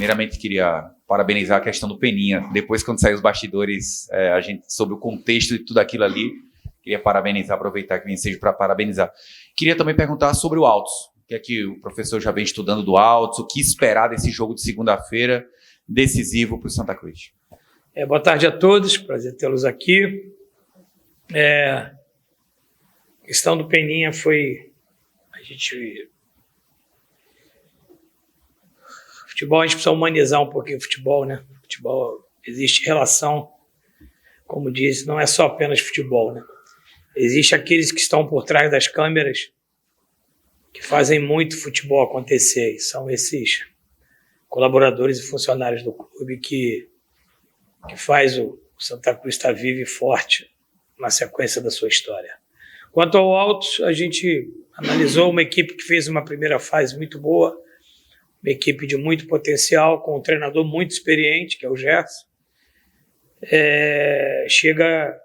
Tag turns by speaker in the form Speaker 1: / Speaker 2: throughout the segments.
Speaker 1: primeiramente queria parabenizar a questão do Peninha. Depois, quando saiu os bastidores, a gente soube o contexto de tudo aquilo ali. Queria parabenizar, aproveitar que vem seja para parabenizar. Queria também perguntar sobre o Altos. O que é que o professor já vem estudando do Altos? O que esperar desse jogo de segunda-feira decisivo para o Santa Cruz?
Speaker 2: Boa tarde a todos, prazer tê-los aqui. A questão do Peninha foi... Futebol, a gente precisa humanizar um pouquinho o futebol, né? Futebol, existe relação, como disse, não é só apenas futebol, né? Existe aqueles que estão por trás das câmeras que fazem muito futebol acontecer, e são esses colaboradores e funcionários do clube que faz o Santa Cruz estar vivo e forte na sequência da sua história. Quanto ao Altos, a gente analisou uma equipe que fez uma primeira fase muito boa, uma equipe de muito potencial, com um treinador muito experiente, que é o Gerson. Chega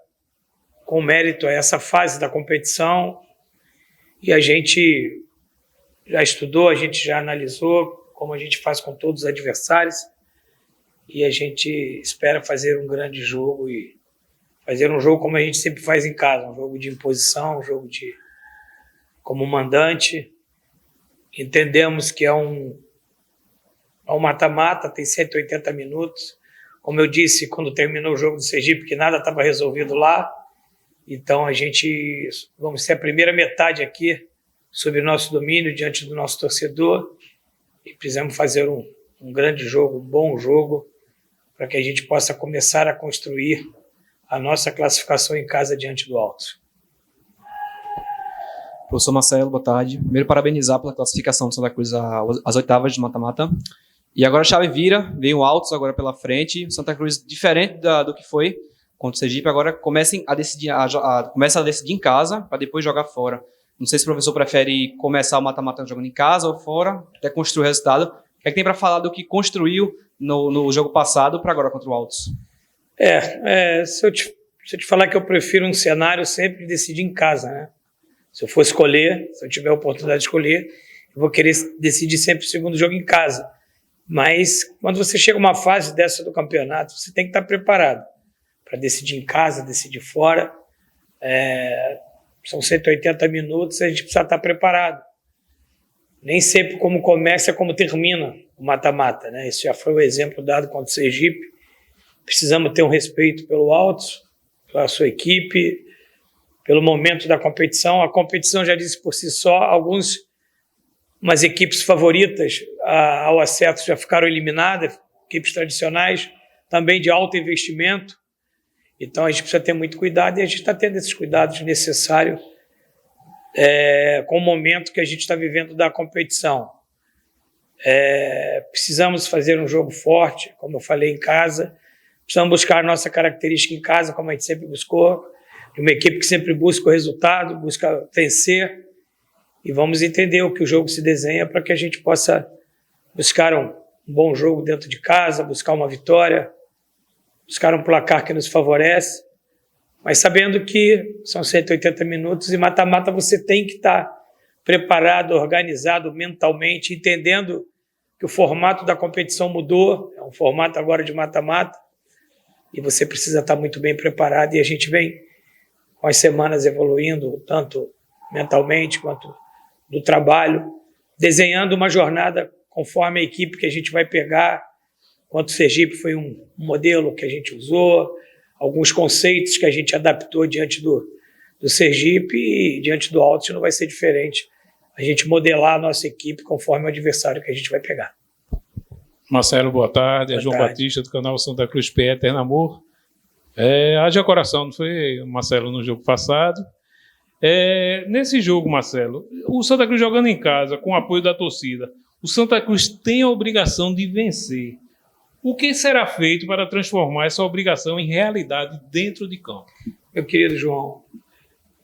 Speaker 2: com mérito a essa fase da competição e a gente já estudou, a gente já analisou como a gente faz com todos os adversários e a gente espera fazer um grande jogo e fazer um jogo como a gente sempre faz em casa, um jogo de imposição, um jogo como mandante. Entendemos que é um mata-mata, tem 180 minutos. Como eu disse, quando terminou o jogo do Sergipe, que nada estava resolvido lá. Então, vamos ser a primeira metade aqui sob nosso domínio, diante do nosso torcedor. E precisamos fazer um grande jogo, um bom jogo, para que a gente possa começar a construir a nossa classificação em casa diante do Altos.
Speaker 3: Professor Marcelo, boa tarde. Primeiro, parabenizar pela classificação do Santa Cruz às oitavas de mata-mata. E agora a chave vira, vem o Altos agora pela frente. O Santa Cruz, diferente do que foi contra o Sergipe, agora começa a decidir em casa para depois jogar fora. Não sei se o professor prefere começar o mata-mata jogando em casa ou fora, até construir o resultado. O que é que tem para falar do que construiu no jogo passado para agora contra o Altos?
Speaker 2: Se eu te falar que eu prefiro um cenário sempre de decidir em casa, né? Se eu for escolher, se eu tiver a oportunidade de escolher, eu vou querer decidir sempre o segundo jogo em casa. Mas quando você chega a uma fase dessa do campeonato, você tem que estar preparado para decidir em casa, decidir fora. São 180 minutos, a gente precisa estar preparado. Nem sempre como começa é como termina o mata-mata, né? Esse já foi o exemplo dado contra o Sergipe. Precisamos ter um respeito pelo Altos, pela sua equipe, pelo momento da competição. A competição já disse por si só, umas equipes favoritas ao acesso já ficaram eliminadas, equipes tradicionais, também de alto investimento. Então a gente precisa ter muito cuidado e a gente está tendo esses cuidados necessários com o momento que a gente está vivendo da competição. Precisamos fazer um jogo forte, como eu falei, em casa. Precisamos buscar a nossa característica em casa, como a gente sempre buscou, de uma equipe que sempre busca o resultado, busca vencer. E vamos entender o que o jogo se desenha para que a gente possa buscar um bom jogo dentro de casa, buscar uma vitória, buscar um placar que nos favorece, mas sabendo que são 180 minutos e mata-mata você tem que estar preparado, organizado mentalmente, entendendo que o formato da competição mudou, é um formato agora de mata-mata, e você precisa estar muito bem preparado, e a gente vem com as semanas evoluindo, tanto mentalmente quanto do trabalho, desenhando uma jornada conforme a equipe que a gente vai pegar. Quanto o Sergipe foi um modelo que a gente usou, alguns conceitos que a gente adaptou diante do Sergipe e diante do Altos não vai ser diferente. A gente modelar a nossa equipe conforme o adversário que a gente vai pegar.
Speaker 4: Marcelo, boa tarde.
Speaker 2: Boa
Speaker 4: João
Speaker 2: tarde.
Speaker 4: Batista, do canal Santa Cruz PE Eterno Amor. Haja coração, não foi, Marcelo, no jogo passado? Nesse jogo, Marcelo, o Santa Cruz jogando em casa, com o apoio da torcida, o Santa Cruz tem a obrigação de vencer. O que será feito para transformar essa obrigação em realidade dentro de campo?
Speaker 2: Meu querido João,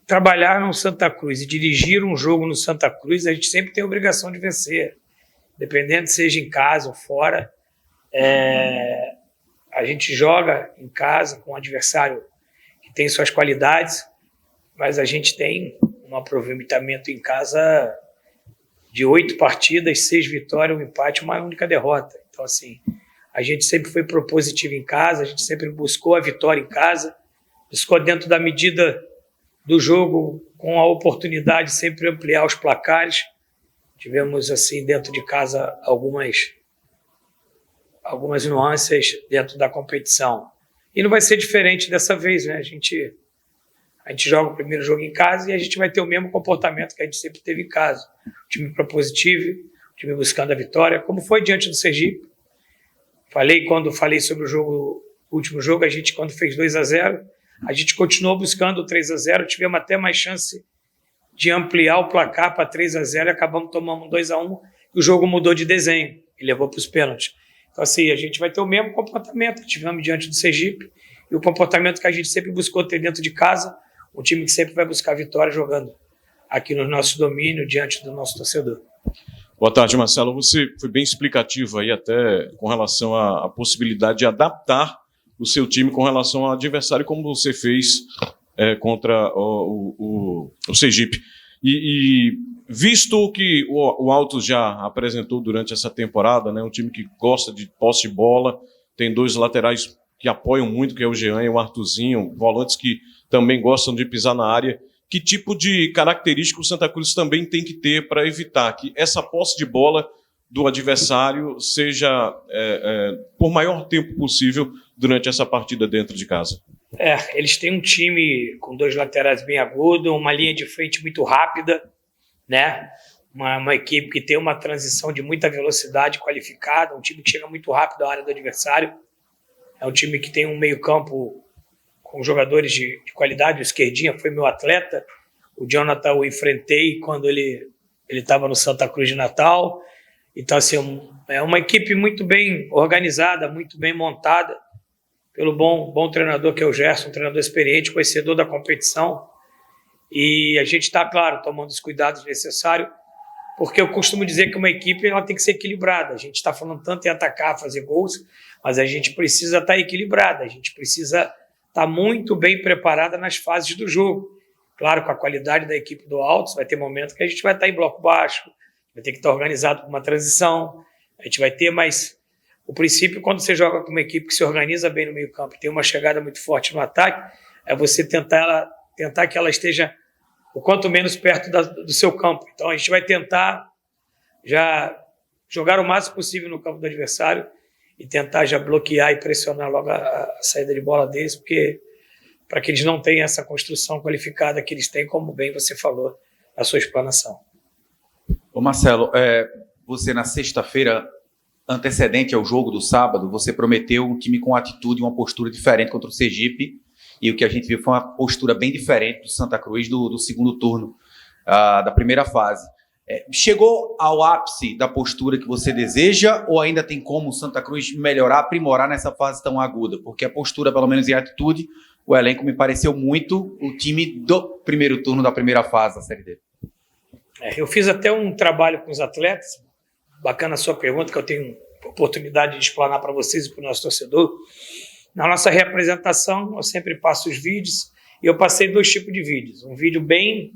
Speaker 2: trabalhar no Santa Cruz e dirigir um jogo no Santa Cruz, a gente sempre tem a obrigação de vencer, independente seja em casa ou fora. A gente joga em casa com um adversário que tem suas qualidades, mas a gente tem um aproveitamento em casa de 8 partidas, 6 vitórias, um empate, uma única derrota. Então, assim, a gente sempre foi propositivo em casa, a gente sempre buscou a vitória em casa, buscou dentro da medida do jogo, com a oportunidade de sempre ampliar os placares. Tivemos, assim, dentro de casa algumas nuances dentro da competição. E não vai ser diferente dessa vez, né? A gente joga o primeiro jogo em casa e a gente vai ter o mesmo comportamento que a gente sempre teve em casa. O time propositivo, o time buscando a vitória, como foi diante do Sergipe. Quando falei sobre o último jogo, a gente, quando fez 2-0, a gente continuou buscando o 3-0, tivemos até mais chance de ampliar o placar para 3-0 e acabamos tomando 2-1, e o jogo mudou de desenho e levou para os pênaltis. Então, assim, a gente vai ter o mesmo comportamento que tivemos diante do Sergipe e o comportamento que a gente sempre buscou ter dentro de casa, um time que sempre vai buscar vitória jogando aqui no nosso domínio, diante do nosso torcedor.
Speaker 5: Boa tarde, Marcelo. Você foi bem explicativo aí até com relação à possibilidade de adaptar o seu time com relação ao adversário, como você fez contra o Sergipe. E visto que o Altos já apresentou durante essa temporada, né, um time que gosta de posse de bola, tem 2 laterais que apoiam muito, que é o Jean e o Arthurzinho, volantes que também gostam de pisar na área. Que tipo de característica o Santa Cruz também tem que ter para evitar que essa posse de bola do adversário seja por maior tempo possível durante essa partida dentro de casa?
Speaker 2: Eles têm um time com 2 laterais bem agudos, uma linha de frente muito rápida, né? Uma equipe que tem uma transição de muita velocidade qualificada, um time que chega muito rápido à área do adversário. É um time que tem um meio-campo com jogadores de qualidade. O Esquerdinha foi meu atleta. O Jonathan eu enfrentei quando ele estava no Santa Cruz de Natal. Então, assim, é uma equipe muito bem organizada, muito bem montada pelo bom treinador que é o Gerson, um treinador experiente, conhecedor da competição. E a gente está, claro, tomando os cuidados necessários, porque eu costumo dizer que uma equipe ela tem que ser equilibrada. A gente está falando tanto em atacar, fazer gols, mas a gente precisa estar equilibrada, a gente precisa estar muito bem preparada nas fases do jogo. Claro, com a qualidade da equipe do Altos, vai ter momentos que a gente vai estar em bloco baixo, vai ter que estar organizado para uma transição, a gente vai ter, mas o princípio, quando você joga com uma equipe que se organiza bem no meio campo e tem uma chegada muito forte no ataque, é você tentar que ela esteja o quanto menos perto do seu campo. Então a gente vai tentar já jogar o máximo possível no campo do adversário e tentar já bloquear e pressionar logo a saída de bola deles, porque para que eles não tenham essa construção qualificada que eles têm, como bem você falou na sua explanação.
Speaker 1: Ô Marcelo, você na sexta-feira, antecedente ao jogo do sábado, você prometeu um time com atitude, uma postura diferente contra o Sergipe, e o que a gente viu foi uma postura bem diferente do Santa Cruz do segundo turno, da primeira fase. Chegou ao ápice da postura que você deseja, ou ainda tem como o Santa Cruz melhorar, aprimorar nessa fase tão aguda? Porque a postura, pelo menos em atitude, o elenco me pareceu muito o time do primeiro turno da primeira fase da Série D.
Speaker 2: Eu fiz até um trabalho com os atletas, bacana a sua pergunta, que eu tenho oportunidade de explanar para vocês e para o nosso torcedor. Na nossa representação, eu sempre passo os vídeos, e eu passei 2 tipos de vídeos. Um vídeo bem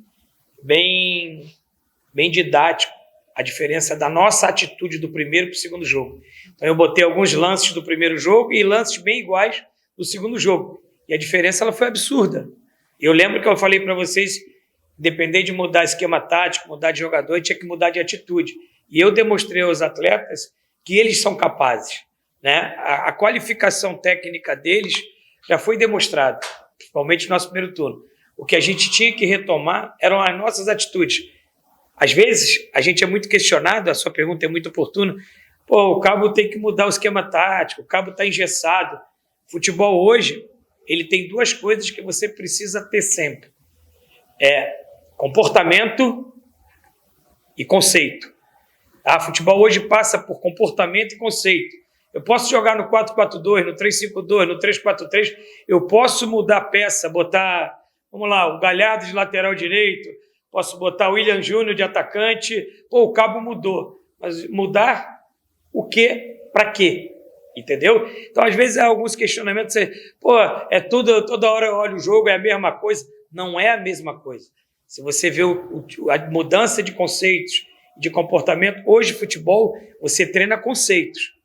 Speaker 2: didático, a diferença da nossa atitude do primeiro para o segundo jogo. Então eu botei alguns lances do primeiro jogo e lances bem iguais do segundo jogo. E a diferença ela foi absurda. Eu lembro que eu falei para vocês, independente de mudar esquema tático, mudar de jogador, tinha que mudar de atitude. E eu demonstrei aos atletas que eles são capazes, né? A qualificação técnica deles já foi demonstrada, principalmente no nosso primeiro turno. O que a gente tinha que retomar eram as nossas atitudes. Às vezes, a gente é muito questionado, a sua pergunta é muito oportuna, o Cabo tem que mudar o esquema tático, o Cabo está engessado. Futebol hoje, ele tem 2 coisas que você precisa ter sempre. Comportamento e conceito. Futebol hoje passa por comportamento e conceito. Eu posso jogar no 4-4-2, no 3-5-2, no 3-4-3, eu posso mudar a peça, botar, vamos lá, o Galhardo de lateral direito, posso botar o William Júnior de atacante, o Cabo mudou. Mas mudar o quê? Para quê? Entendeu? Então, às vezes, há alguns questionamentos, toda hora eu olho o jogo, é a mesma coisa. Não é a mesma coisa. Se você vê a mudança de conceitos, de comportamento, hoje, futebol, você treina conceitos.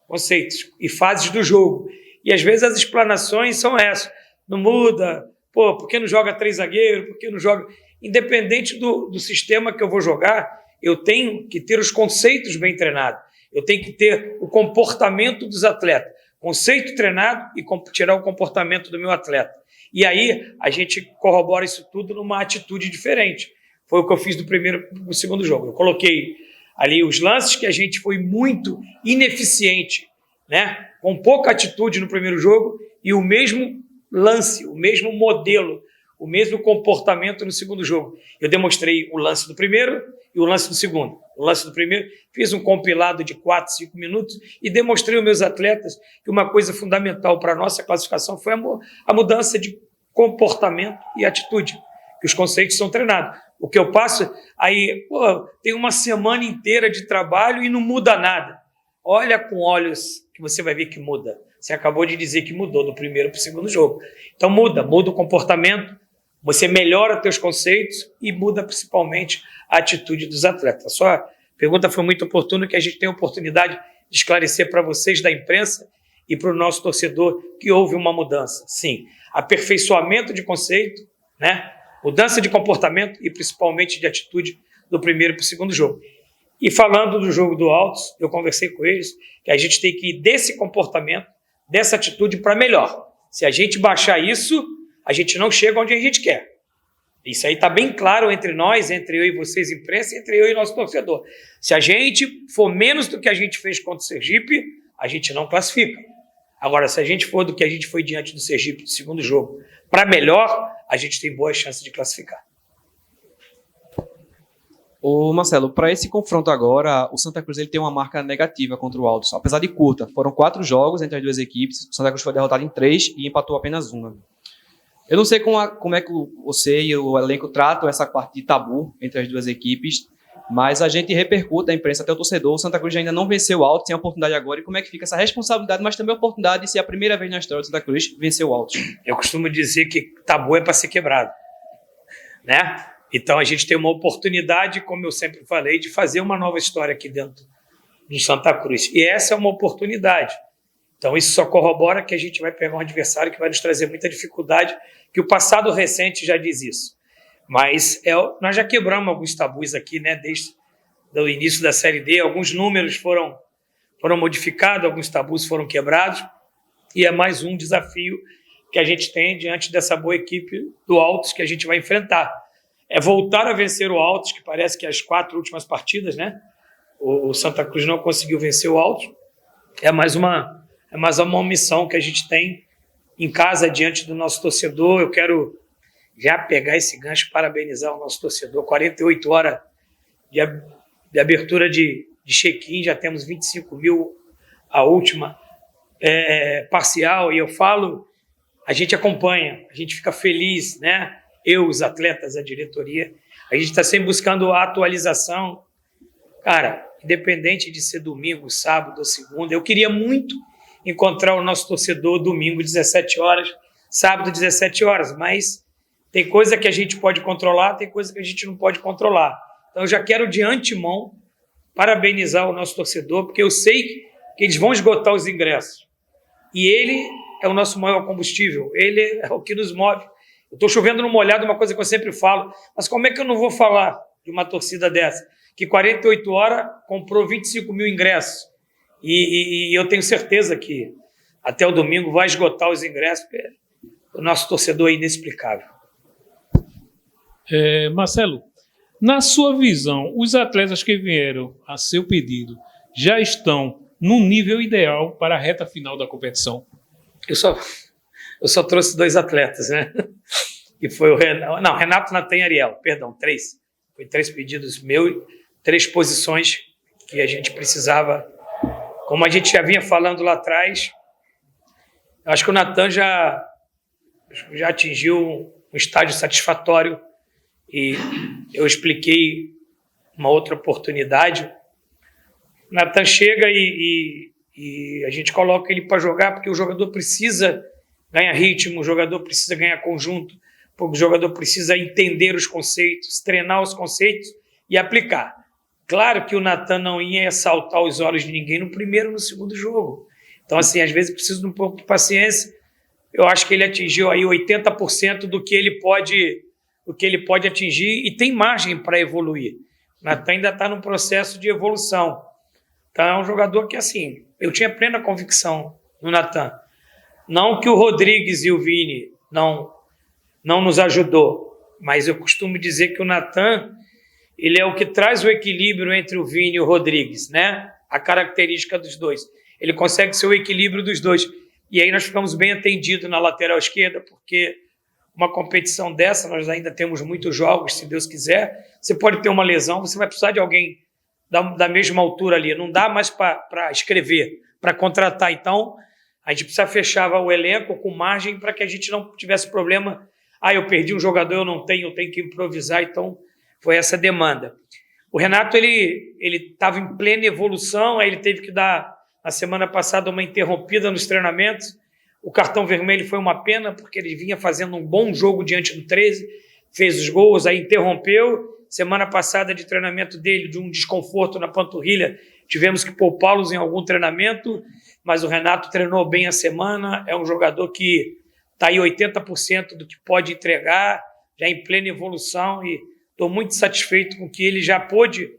Speaker 2: conceitos e fases do jogo. E às vezes as explanações são essas. Não muda, por que não joga 3 zagueiros, por que não joga... Independente do sistema que eu vou jogar, eu tenho que ter os conceitos bem treinados. Eu tenho que ter o comportamento dos atletas. Conceito treinado e tirar o comportamento do meu atleta. E aí a gente corrobora isso tudo numa atitude diferente. Foi o que eu fiz do primeiro para o segundo jogo. Eu coloquei ali os lances que a gente foi muito ineficiente, né? Com pouca atitude no primeiro jogo e o mesmo lance, o mesmo modelo, o mesmo comportamento no segundo jogo. Eu demonstrei o lance do primeiro e o lance do segundo. O lance do primeiro, fiz um compilado de 4, 5 minutos e demonstrei aos meus atletas que uma coisa fundamental para a nossa classificação foi a mudança de comportamento e atitude, que os conceitos são treinados. O que eu passo, aí, tem uma semana inteira de trabalho e não muda nada. Olha com olhos que você vai ver que muda. Você acabou de dizer que mudou do primeiro para o segundo jogo. Então muda o comportamento, você melhora teus conceitos e muda principalmente a atitude dos atletas. A sua pergunta foi muito oportuna, que a gente tem a oportunidade de esclarecer para vocês da imprensa e para o nosso torcedor que houve uma mudança. Sim, aperfeiçoamento de conceito, né? Mudança de comportamento e principalmente de atitude do primeiro para o segundo jogo. E falando do jogo do Altos, eu conversei com eles que a gente tem que ir desse comportamento, dessa atitude para melhor. Se a gente baixar isso, a gente não chega onde a gente quer. Isso aí está bem claro entre nós, entre eu e vocês, imprensa, entre eu e nosso torcedor. Se a gente for menos do que a gente fez contra o Sergipe, a gente não classifica. Agora, se a gente for do que a gente foi diante do Sergipe no segundo jogo, para melhor, a gente tem boas chances de classificar.
Speaker 3: Ô Marcelo, para esse confronto agora, o Santa Cruz ele tem uma marca negativa contra o Altos, apesar de curta. Foram 4 jogos entre as duas equipes, o Santa Cruz foi derrotado em 3 e empatou apenas 1. Eu não sei como é que você e o elenco tratam essa parte de tabu entre as duas equipes, mas a gente repercute, a imprensa até o torcedor, o Santa Cruz ainda não venceu o Altos, tem a oportunidade agora, e como é que fica essa responsabilidade, mas também a oportunidade de ser a primeira vez na história do Santa Cruz vencer o Altos?
Speaker 2: Eu costumo dizer que tabu é para ser quebrado, né? Então a gente tem uma oportunidade, como eu sempre falei, de fazer uma nova história aqui dentro do Santa Cruz. E essa é uma oportunidade. Então isso só corrobora que a gente vai pegar um adversário que vai nos trazer muita dificuldade, que o passado recente já diz isso. Mas nós já quebramos alguns tabus aqui, né? Desde o início da Série D, alguns números foram modificados, alguns tabus foram quebrados, e é mais um desafio que a gente tem diante dessa boa equipe do Altos que a gente vai enfrentar. É voltar a vencer o Altos, que parece que as 4 últimas partidas, né? O Santa Cruz não conseguiu vencer o Altos. É mais uma missão que a gente tem em casa diante do nosso torcedor. Eu quero já pegar esse gancho e parabenizar o nosso torcedor. 48 horas de abertura de check-in, já temos 25 mil a última parcial, e eu falo, a gente acompanha, a gente fica feliz, né? Eu, os atletas, a diretoria, a gente está sempre buscando a atualização. Cara, independente de ser domingo, sábado ou segunda, eu queria muito encontrar o nosso torcedor domingo, 17 horas, sábado, 17 horas, mas tem coisa que a gente pode controlar, tem coisa que a gente não pode controlar. Então eu já quero de antemão parabenizar o nosso torcedor, porque eu sei que eles vão esgotar os ingressos. E ele é o nosso maior combustível, ele é o que nos move. Eu estou chovendo no molhado, uma coisa que eu sempre falo, mas como é que eu não vou falar de uma torcida dessa? Que 48 horas comprou 25 mil ingressos. E eu tenho certeza que até o domingo vai esgotar os ingressos, porque o nosso torcedor é inexplicável.
Speaker 4: Marcelo, na sua visão, os atletas que vieram a seu pedido já estão no nível ideal para a reta final da competição?
Speaker 2: Eu só trouxe 2 atletas, né? Que foi o Renato. Não, Renato, Natan e Ariel, perdão, 3. Foi 3 pedidos meus, 3 posições que a gente precisava. Como a gente já vinha falando lá atrás, acho que o Natan já atingiu um estágio satisfatório, e eu expliquei uma outra oportunidade. O Natan chega e a gente coloca ele para jogar, porque o jogador precisa ganhar ritmo, o jogador precisa ganhar conjunto, o jogador precisa entender os conceitos, treinar os conceitos e aplicar. Claro que o Natan não ia saltar os olhos de ninguém no primeiro e no segundo jogo. Então, assim, às vezes precisa de um pouco de paciência. Eu acho que ele atingiu aí 80% do que ele pode atingir e tem margem para evoluir. O Natan ainda está num processo de evolução. Então, é um jogador que, assim, eu tinha plena convicção no Natan. Não que o Rodrigues e o Vini não nos ajudou, mas eu costumo dizer que o Natan, ele é o que traz o equilíbrio entre o Vini e o Rodrigues, né? A característica dos dois. Ele consegue ser o equilíbrio dos dois. E aí nós ficamos bem atendidos na lateral esquerda, porque uma competição dessa, nós ainda temos muitos jogos, se Deus quiser. Você pode ter uma lesão, você vai precisar de alguém da mesma altura ali. Não dá mais para escrever, para contratar. Então, a gente precisa fechar o elenco com margem para que a gente não tivesse problema. Eu perdi um jogador, eu tenho que improvisar. Então, foi essa demanda. O Renato, ele estava em plena evolução, aí ele teve que dar, na semana passada, uma interrompida nos treinamentos. O cartão vermelho foi uma pena, porque ele vinha fazendo um bom jogo diante do 13, fez os gols, aí interrompeu. Semana passada, de treinamento dele, de um desconforto na panturrilha, tivemos que poupá-los em algum treinamento, mas o Renato treinou bem a semana, é um jogador que está aí 80% do que pode entregar, já em plena evolução, e estou muito satisfeito com o que ele já pôde,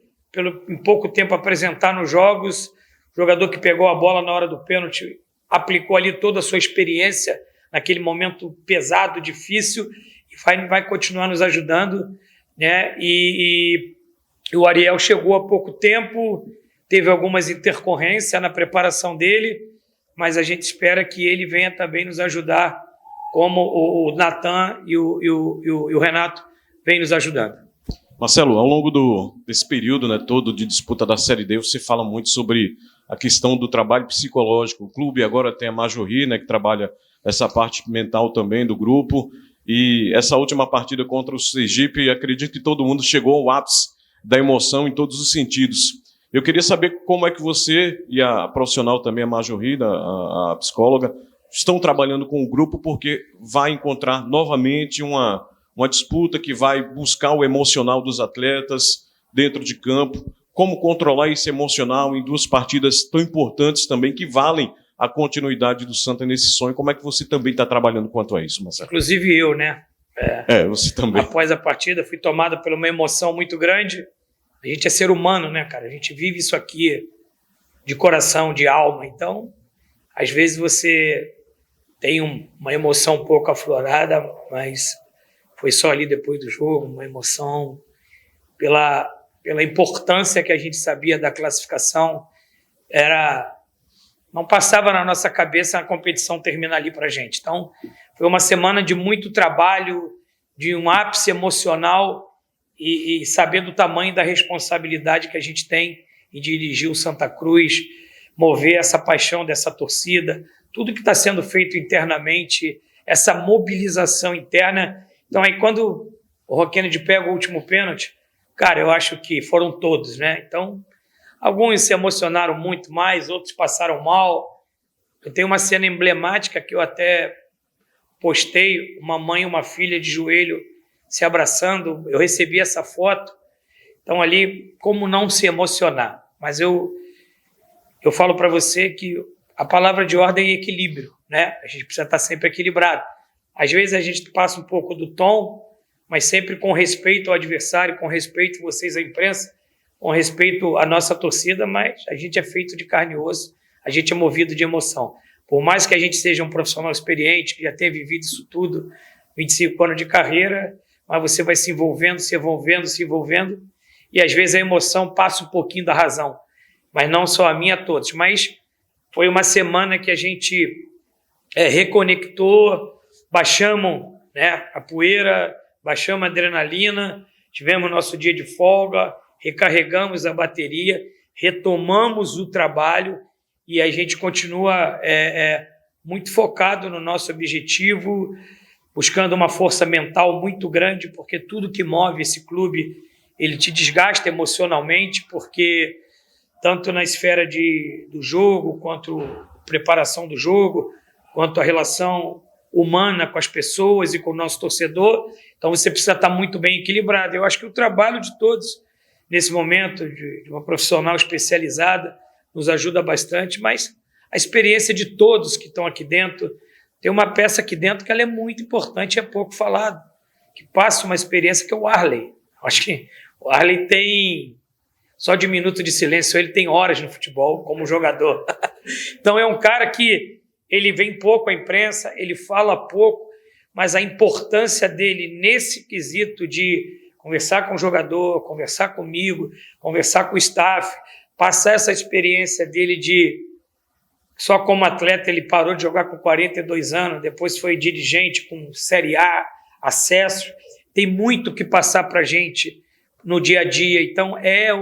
Speaker 2: em pouco tempo, apresentar nos jogos. Jogador que pegou a bola na hora do pênalti, aplicou ali toda a sua experiência naquele momento pesado, difícil, e vai continuar nos ajudando, né? E o Ariel chegou há pouco tempo, teve algumas intercorrências na preparação dele, mas a gente espera que ele venha também nos ajudar, como o Natan e o Renato vêm nos ajudando.
Speaker 5: Marcelo, ao longo desse período, né, todo de disputa da Série D, você fala muito sobre a questão do trabalho psicológico. O clube agora tem a Majorri, né, que trabalha essa parte mental também do grupo, e essa última partida contra o Sergipe, acredito que todo mundo chegou ao ápice da emoção em todos os sentidos. Eu queria saber como é que você e a profissional também, a Majorri, a psicóloga, estão trabalhando com o grupo, porque vai encontrar novamente uma disputa que vai buscar o emocional dos atletas dentro de campo. Como controlar esse emocional em duas partidas tão importantes também, que valem a continuidade do Santa nesse sonho? Como é que você também está trabalhando quanto a isso, Marcelo?
Speaker 2: Inclusive eu, né?
Speaker 5: Você também.
Speaker 2: Após a partida, fui tomado por uma emoção muito grande. A gente é ser humano, né, cara? A gente vive isso aqui de coração, de alma. Então, às vezes você tem uma emoção um pouco aflorada, mas foi só ali depois do jogo, uma emoção pela importância que a gente sabia da classificação. Não passava na nossa cabeça a competição terminar ali para a gente. Então, foi uma semana de muito trabalho, de um ápice emocional e saber do tamanho da responsabilidade que a gente tem em dirigir o Santa Cruz, mover essa paixão dessa torcida, tudo que está sendo feito internamente, essa mobilização interna. Então, aí quando o Roquenide pega o último pênalti, cara, eu acho que foram todos, né? Então, alguns se emocionaram muito mais, outros passaram mal. Eu tenho uma cena emblemática que eu até postei, uma mãe e uma filha de joelho se abraçando. Eu recebi essa foto. Então, ali, como não se emocionar? Mas eu falo para você que a palavra de ordem é equilíbrio, né? A gente precisa estar sempre equilibrado. Às vezes a gente passa um pouco do tom, mas sempre com respeito ao adversário, com respeito a vocês, a imprensa, com respeito à nossa torcida, mas a gente é feito de carne e osso, a gente é movido de emoção. Por mais que a gente seja um profissional experiente, que já tenha vivido isso tudo, 25 anos de carreira, mas você vai se envolvendo, e às vezes a emoção passa um pouquinho da razão, mas não só a minha, a todos. Mas foi uma semana que a gente reconectou, baixamos, né, a poeira, baixamos a adrenalina, tivemos nosso dia de folga, recarregamos a bateria, retomamos o trabalho e a gente continua muito focado no nosso objetivo, buscando uma força mental muito grande, porque tudo que move esse clube, ele te desgasta emocionalmente, porque tanto na esfera do jogo, quanto a preparação do jogo, quanto a relação humana com as pessoas e com o nosso torcedor. Então você precisa estar muito bem equilibrado. Eu acho que o trabalho de todos nesse momento de uma profissional especializada, nos ajuda bastante, mas a experiência de todos que estão aqui dentro, tem uma peça aqui dentro que ela é muito importante, é pouco falado, que passa uma experiência que é o Arley. Acho que o Arley tem, só de minuto de silêncio, ele tem horas no futebol como jogador. Então é um cara que ele vem pouco à imprensa, ele fala pouco, mas a importância dele nesse quesito de conversar com o jogador, conversar comigo, conversar com o staff, passar essa experiência dele de só como atleta ele parou de jogar com 42 anos, depois foi dirigente com Série A, acesso, tem muito que passar para a gente no dia a dia, então é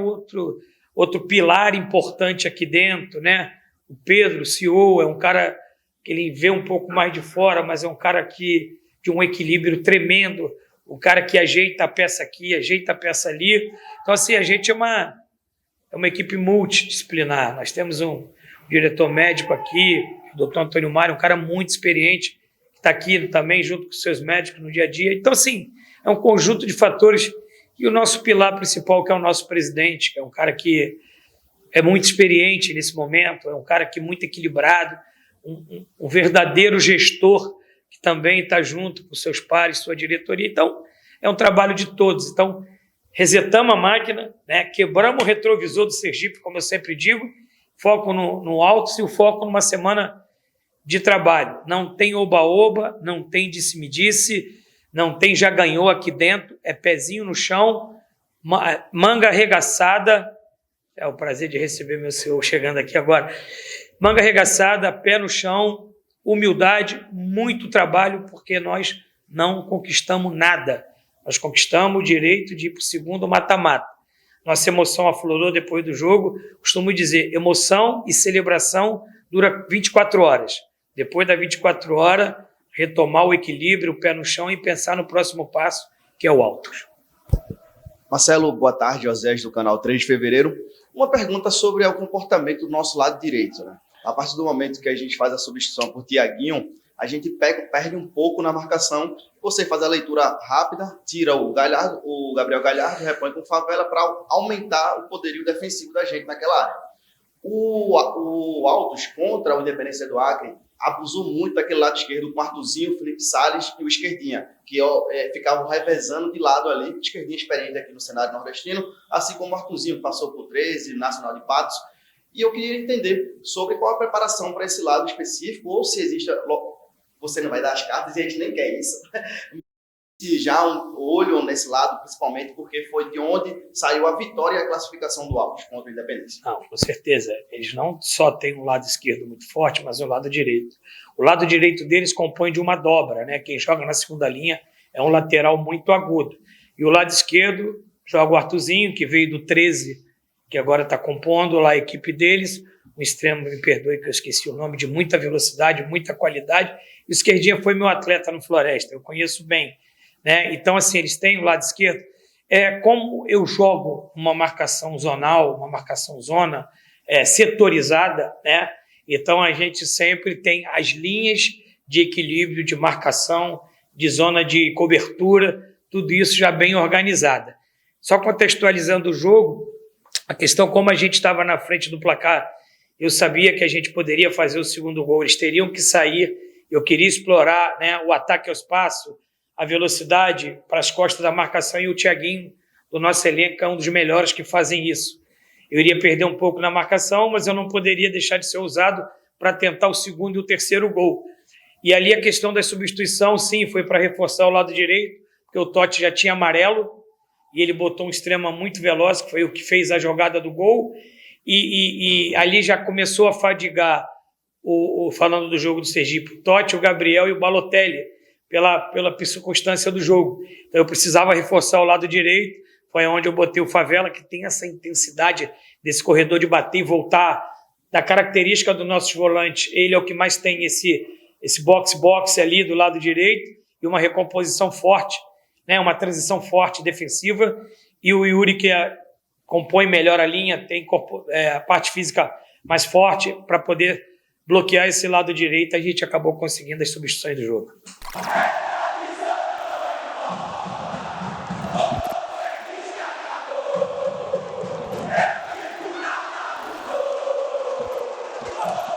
Speaker 2: outro pilar importante aqui dentro, né? O Pedro, o CEO, é um cara que ele vê um pouco mais de fora, mas é um cara que de um equilíbrio tremendo, o cara que ajeita a peça aqui, ajeita a peça ali. Então, assim, a gente é uma equipe multidisciplinar. Nós temos um diretor médico aqui, o doutor Antônio Mário, um cara muito experiente, que está aqui também junto com os seus médicos no dia a dia. Então, assim, é um conjunto de fatores. E o nosso pilar principal, que é o nosso presidente, que é um cara que é muito experiente nesse momento, é um cara que é muito equilibrado, um verdadeiro gestor, que também está junto com seus pares, sua diretoria. Então, é um trabalho de todos. Então, resetamos a máquina, né? Quebramos o retrovisor do Sergipe, como eu sempre digo, foco no Altos e o foco numa semana de trabalho. Não tem oba-oba, não tem disse-me-disse, não tem já ganhou aqui dentro, é pezinho no chão, manga arregaçada. É o prazer de receber meu senhor chegando aqui agora. Manga arregaçada, pé no chão, humildade, muito trabalho, porque nós não conquistamos nada. Nós conquistamos o direito de ir para o segundo mata-mata. Nossa emoção aflorou depois do jogo. Costumo dizer, emoção e celebração dura 24 horas. Depois das 24 horas, retomar o equilíbrio, o pé no chão e pensar no próximo passo, que é o Altos.
Speaker 6: Marcelo, boa tarde, Osés do canal 3 de Fevereiro. Uma pergunta sobre o comportamento do nosso lado direito, né? A partir do momento que a gente faz a substituição por Thiaguinho, a gente perde um pouco na marcação. Você faz a leitura rápida, tira o Gabriel Galhardo, repõe com o Favela para aumentar o poderio defensivo da gente naquela área. O Altos contra o Independência do Acre abusou muito daquele lado esquerdo com o Arthurzinho, o Felipe Salles e o Esquerdinha, que ficavam revezando de lado ali. O Esquerdinha experiente aqui no cenário nordestino, assim como o Arthurzinho, que passou por 13, Nacional de Patos. E eu queria entender sobre qual a preparação para esse lado específico, ou se existe... Você não vai dar as cartas e a gente nem quer isso. Se já um olho nesse lado, principalmente porque foi de onde saiu a vitória e a classificação do Altos contra o Independência.
Speaker 2: Não, com certeza. Eles não só têm um lado esquerdo muito forte, mas o lado direito. O lado direito deles compõe de uma dobra, né? Quem joga na segunda linha é um lateral muito agudo. E o lado esquerdo joga o Arthurzinho, que veio do 13, que agora está compondo lá a equipe deles. Um extremo, me perdoe que eu esqueci o nome, de muita velocidade, muita qualidade. O Esquerdinha foi meu atleta no Floresta, eu conheço bem, né? Então, assim, eles têm o lado esquerdo. Como eu jogo uma marcação zonal, uma marcação zona setorizada, né? Então, a gente sempre tem as linhas de equilíbrio, de marcação, de zona de cobertura, tudo isso já bem organizada. Só contextualizando o jogo, a questão como a gente estava na frente do placar, eu sabia que a gente poderia fazer o segundo gol, eles teriam que sair, eu queria explorar, né, o ataque ao espaço, a velocidade para as costas da marcação, e o Thiaguinho, do nosso elenco, é um dos melhores que fazem isso. Eu iria perder um pouco na marcação, mas eu não poderia deixar de ser ousado para tentar o segundo e o terceiro gol. E ali a questão da substituição, sim, foi para reforçar o lado direito, porque o Totti já tinha amarelo, e ele botou um extrema muito veloz, que foi o que fez a jogada do gol, e ali já começou a fadigar, falando do jogo do Sergipe, o Totti, o Gabriel e o Balotelli, pela circunstância do jogo. Então eu precisava reforçar o lado direito, foi onde eu botei o Favela, que tem essa intensidade desse corredor de bater e voltar, da característica dos nossos volantes. Ele é o que mais tem esse boxe-boxe ali do lado direito, e uma recomposição forte, né, uma transição forte defensiva, e o Yuri, que compõe melhor a linha, tem a parte física mais forte para poder bloquear esse lado direito. A gente acabou conseguindo as substituições do jogo.
Speaker 1: Marcelo.